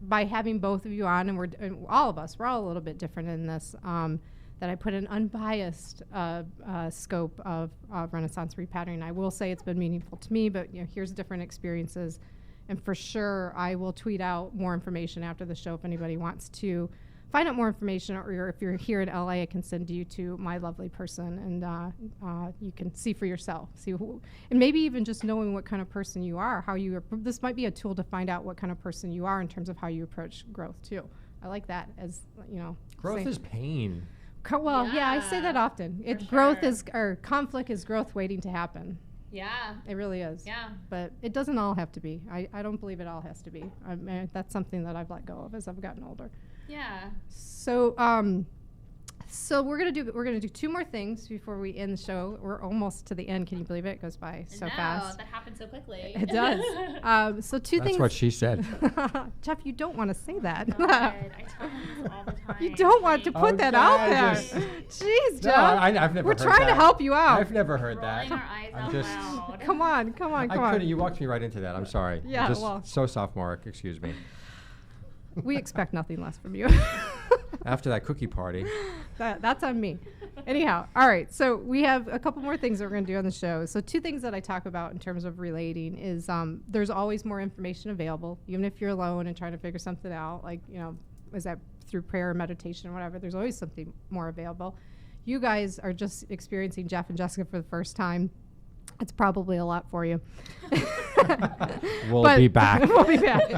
by having both of you on, and all of us, we're all a little bit different in this, that I put an unbiased scope of Renaissance repatterning. I will say it's been meaningful to me, but here's different experiences. And for sure, I will tweet out more information after the show if anybody wants to find out more information, or if you're here in LA, I can send you to my lovely person, and you can see for yourself. See who, and maybe even just knowing what kind of person you are, this might be a tool to find out what kind of person you are in terms of how you approach growth too. I like that as Growth is pain. Yeah, I say that often. Growth is, or conflict is growth waiting to happen. Yeah. It really is. Yeah. But it doesn't all have to be. I don't believe it all has to be. That's something that I've let go of as I've gotten older. Yeah. So we're gonna do two more things before we end the show. We're almost to the end. Can you believe it? It goes by so fast. That happened so quickly. It does. So two things. That's what she said. Jeff, you don't want to say that. God, I tell him this all the time. You don't want to put that out there. Jeez, Jeff. I've never We're heard trying that. to help you out. I've never heard Rolling that. our eyes I'm out just- loud. Come on. I couldn't. You walked me right into that. I'm sorry. Yeah, Just well. so sophomoric. Excuse me. We expect nothing less from you. After that cookie party. That's on me. Anyhow, all right. So we have a couple more things that we're going to do on the show. So two things that I talk about in terms of relating is there's always more information available, even if you're alone and trying to figure something out. Like, is that through prayer or meditation or whatever? There's always something more available. You guys are just experiencing Jeff and Jessica for the first time. It's probably a lot for you. We'll be back. We'll be back.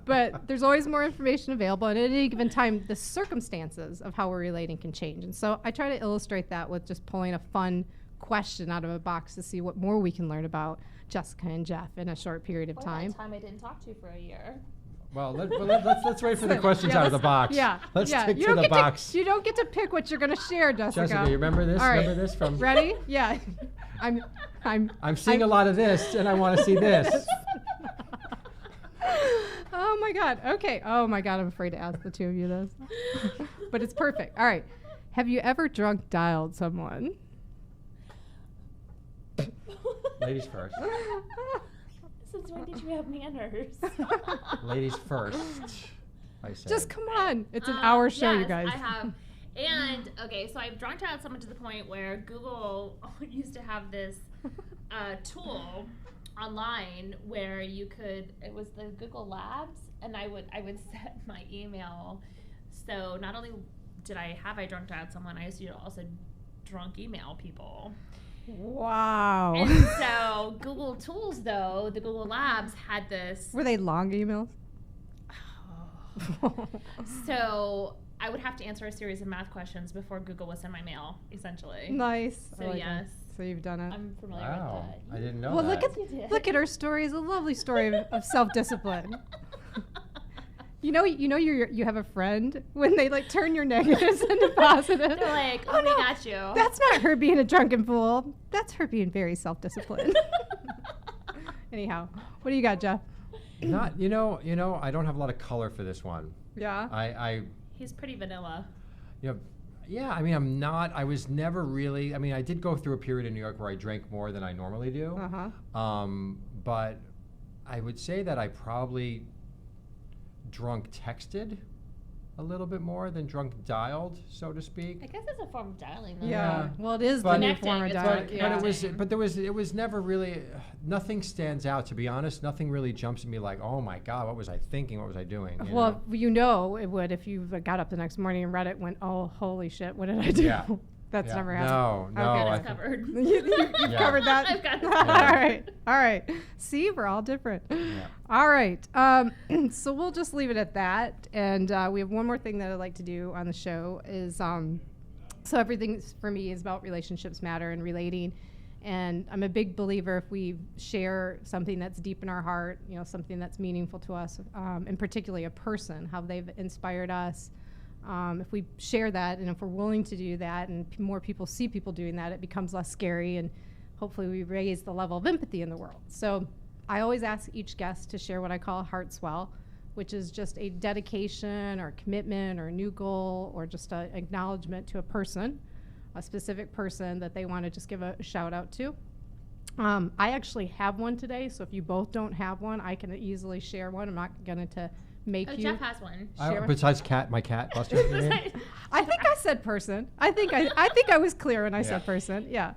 But there's always more information available, and at any given time, the circumstances of how we're relating can change. And so I try to illustrate that with just pulling a fun question out of a box to see what more we can learn about Jessica and Jeff in a short period of time. That time I didn't talk to you for a year. Well, let's wait for the questions out of the box. Yeah. Let's yeah. stick You to don't the get to- box. you don't get to pick what you're going to share, Jessica. Jessica, you remember this? All right. Remember this from? Ready? Yeah. I'm seeing a lot of this, and I want to see this. Oh my God. Okay. Oh my God. I'm afraid to ask the two of you this, but it's perfect. All right. Have you ever drunk dialed someone? Ladies first. Since when did you have manners? Ladies first, I said. Just come on. It's an hour show, yes, you guys. I have. And, okay, so I've drunk out someone to the point where Google used to have this tool online where you could, it was the Google Labs, and I would set my email. So not only did I drunk out someone, I used to also drunk email people. Wow. And so Google Tools, though, the Google Labs had this. Were they long emails? So I would have to answer a series of math questions before Google would send my mail, essentially. Nice. So I like yes. that. So you've done it. I'm familiar Wow, with that. I didn't know Well, that. look at her story. It's a lovely story of self-discipline. You you have a friend when they like turn your negatives into positive. They're like, oh we no, got you. That's not her being a drunken fool. That's her being very self-disciplined. Anyhow, what do you got, Jeff? Not, I don't have a lot of color for this one. Yeah. He's pretty vanilla. Yeah, I was never really, I did go through a period in New York where I drank more than I normally do. Uh-huh. But I would say that I probably drunk texted a little bit more than drunk dialed, so to speak. I guess it's a form of dialing, though. Yeah. Well, it is But- the new form of Connecting, dialogue. it's Yeah. But it was never really, nothing stands out, to be honest. Nothing really jumps at me like, oh my God, what was I thinking? What was I doing? Well, it would if you got up the next morning and read it and went, oh, holy shit, what did I do? Yeah. That's Yeah. never happened. No, Okay. I It's covered. You've Yeah. covered that? I've got this All right. See, we're all different. Yeah. All right. So we'll just leave it at that. And we have one more thing that I'd like to do on the show is, so everything for me is about relationships matter and relating. And I'm a big believer if we share something that's deep in our heart, something that's meaningful to us, and particularly a person, how they've inspired us. If we share that and if we're willing to do that and more people see people doing that, it becomes less scary and hopefully we raise the level of empathy in the world. So I always ask each guest to share what I call Heartwell, which is just a dedication or commitment or a new goal or just an acknowledgement to a person, a specific person that they want to just give a shout out to. I actually have one today, so if you both don't have one, I can easily share one. I'm not going to make you. Jeff has one. Besides my cat, Buster. I think I said person. I think I was clear when I said person. Yeah.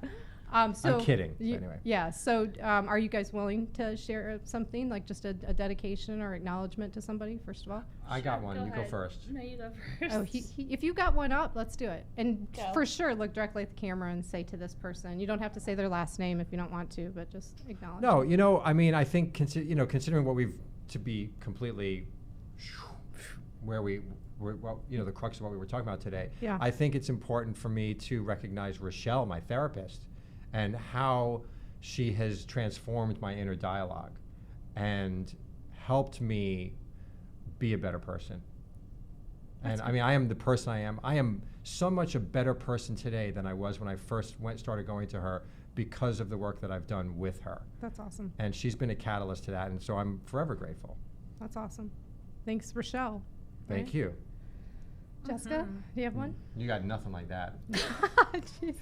So I'm kidding. Anyway. Yeah. So are you guys willing to share something like just a dedication or acknowledgement to somebody? First of all. I got one. You go ahead. first. No, you go first. Oh, if you got one up, let's do it. And Go. for sure, look directly at the camera and say to this person. You don't have to say their last name if you don't want to, but just acknowledge. No, I think considering what to be completely where the crux of what we were talking about today. Yeah. I think it's important for me to recognize Rochelle, my therapist, and how she has transformed my inner dialogue and helped me be a better person. And I am the person I am. I am so much a better person today than I was when I first started going to her because of the work that I've done with her. That's awesome. And she's been a catalyst to that, and so I'm forever grateful. That's awesome. Thanks, Rochelle. Thank Right? you. Jessica, do you have one? You got nothing like that. Jeez.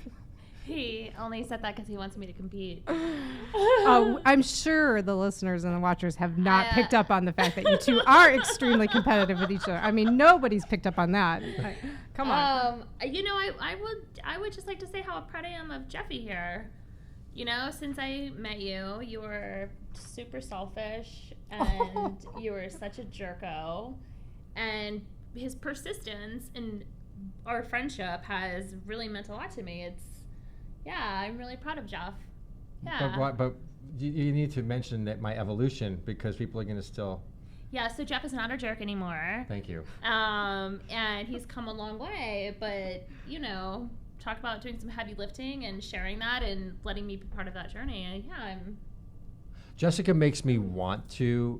He only said that because he wants me to compete. I'm sure the listeners and the watchers have not picked up on the fact that you two are extremely competitive with each other. Nobody's picked up on that. Come on. I would just like to say how proud I am of Jeffy here. Since I met you, you were super selfish and you were such a jerko. And his persistence in our friendship has really meant a lot to me. I'm really proud of Jeff. Yeah. But you need to mention that my evolution, because people are going to still. Yeah, so Jeff is not a jerk anymore. Thank you. And he's come a long way, but, talk about doing some heavy lifting and sharing that and letting me be part of that journey. I'm Jessica makes me want to.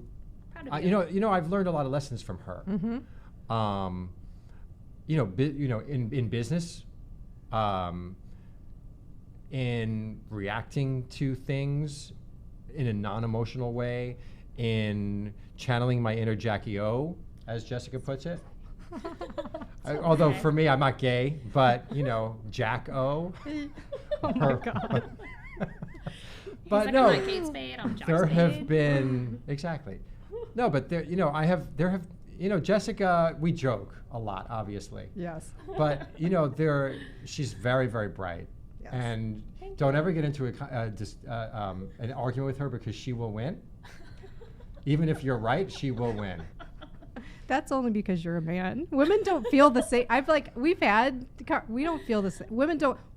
proud of you. I've learned a lot of lessons from her. Mm-hmm. In business, in reacting to things in a non-emotional way, in channeling my inner Jackie O, as Jessica puts it. Although okay. for me, I'm not gay, but Jack O. Oh my God. But like, no, I'm not Kate Spade, I'm Jack there Spade. have been exactly. No, but there, there have, Jessica. We joke a lot, obviously. Yes. But she's very, very bright, Yes. and Thank don't you. ever get into an argument with her because she will win. Even if you're right, she will win. That's only because you're a man. Women don't feel the same. We don't feel the same.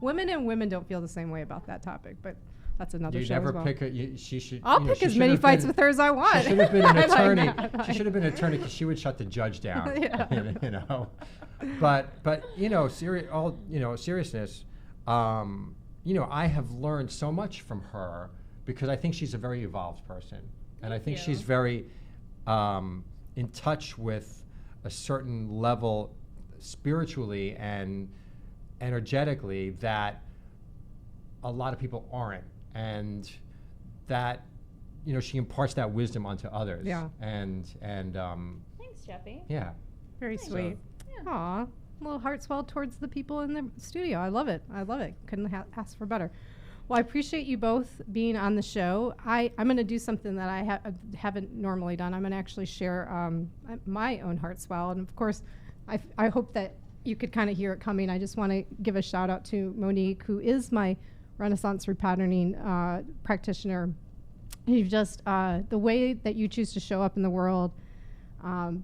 Women and women don't feel the same way about that topic, but that's another You show never as well. pick a. She should. I'll you know, pick she as should many have fights been- with her as I want. She should have been an I like attorney. that. She should have been an attorney because she would shut the judge down. Yeah. But seriousness. I have learned so much from her because I think she's a very evolved person, and I think you. she's very in touch with a certain level spiritually and energetically that a lot of people aren't, and that she imparts that wisdom onto others. Yeah. And Thanks, Jeffy. yeah. Very sweet. Aw, a little heart swell towards the people in the studio. I love it. Couldn't ask for better. Well, I appreciate you both being on the show. I'm going to do something that I haven't normally done. I'm going to actually share my own heart swell. And of course, I hope that you could kind of hear it coming. I just want to give a shout out to Monique, who is my Resonance Repatterning practitioner. You've just, the way that you choose to show up in the world,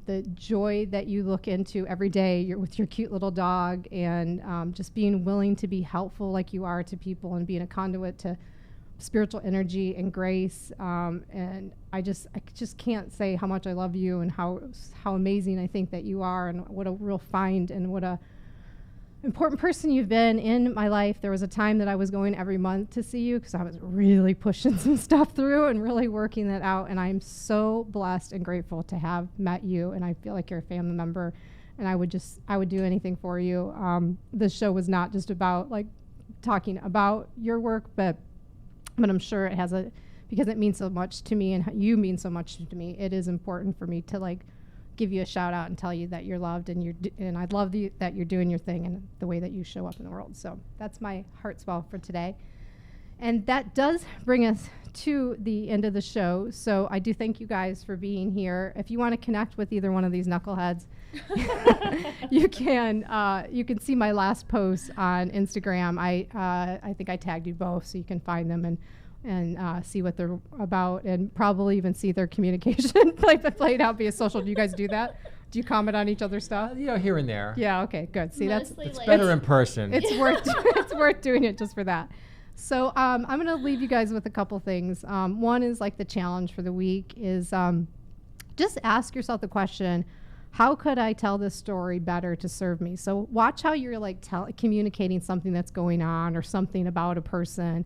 the joy that you look into every day with your cute little dog, and just being willing to be helpful like you are to people and being a conduit to spiritual energy and grace. And I just can't say how much I love you and how amazing I think that you are, and what a real find and what a important person you've been in my life. There was a time that I was going every month to see you because I was really pushing some stuff through and really working that out. And I'm so blessed and grateful to have met you. And I feel like you're a family member, and I would do anything for you. This show was not just about like talking about your work, but I'm sure it has because it means so much to me and you mean so much to me. It is important for me to like give you a shout out and tell you that you're loved, and I love that you're doing your thing and the way that you show up in the world. So that's my heart swell for today. And that does bring us to the end of the show. So I do thank you guys for being here. If you want to connect with either one of these knuckleheads, you can see my last post on Instagram. I think I tagged you both, so you can find them and see what they're about, and probably even see their communication played out via social. Do you guys do that? Do you comment on each other's stuff? Here and there. Yeah. Okay. Good. See, Mostly It's like better in person. it's worth doing it just for that. So I'm going to leave you guys with a couple things. One is like the challenge for the week is just ask yourself the question, how could I tell this story better to serve me? So watch how you're like communicating something that's going on or something about a person.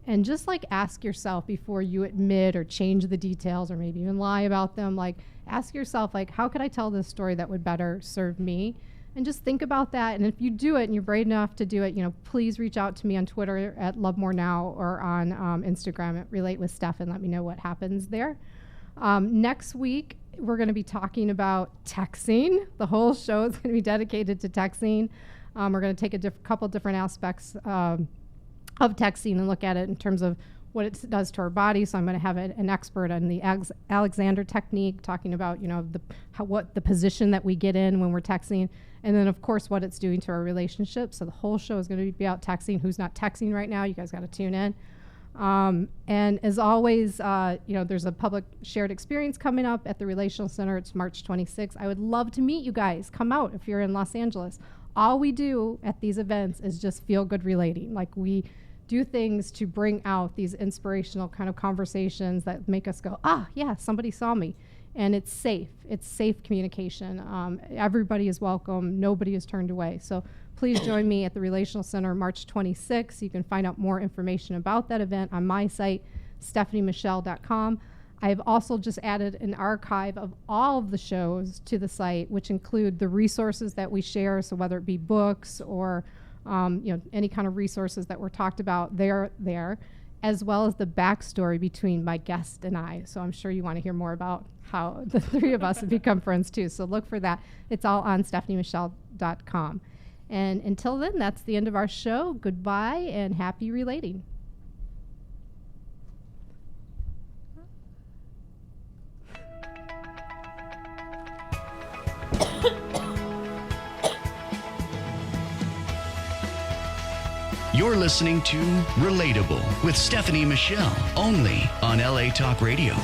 And just like ask yourself before you admit or change the details or maybe even lie about them, like ask yourself, like, how could I tell this story that would better serve me? And just think about that. And if you do it and you're brave enough to do it, please reach out to me on Twitter at LoveMoreNow or on Instagram at RelateWithSteph and let me know what happens there. Next week, we're going to be talking about texting. The whole show is going to be dedicated to texting. We're going to take a couple different aspects of texting and look at it in terms of what it does to our body. So I'm going to have an expert on the Alexander technique, talking about what the position that we get in when we're texting, and then of course what it's doing to our relationship. So the whole show is going to be about texting. Who's not texting right now? You guys got to tune in. And as always, there's a public shared experience coming up at the Relational Center. It's March 26th. I would love to meet you guys. Come out if you're in Los Angeles. All we do at these events is just feel good relating. Like we do things to bring out these inspirational kind of conversations that make us go, yeah, somebody saw me. And it's safe. It's safe communication. Everybody is welcome. Nobody is turned away. So please join me at the Relational Center March 26th. You can find out more information about that event on my site, stephaniemichele.com. I've also just added an archive of all of the shows to the site, which include the resources that we share. So whether it be books or any kind of resources that were talked about, they're there, as well as the backstory between my guest and I. So I'm sure you want to hear more about how the three of us have become friends too. So look for that. It's all on stephaniemichele.com. And until then, that's the end of our show. Goodbye and happy relating. You're listening to Relatable with Stephanie Michele, only on LA Talk Radio.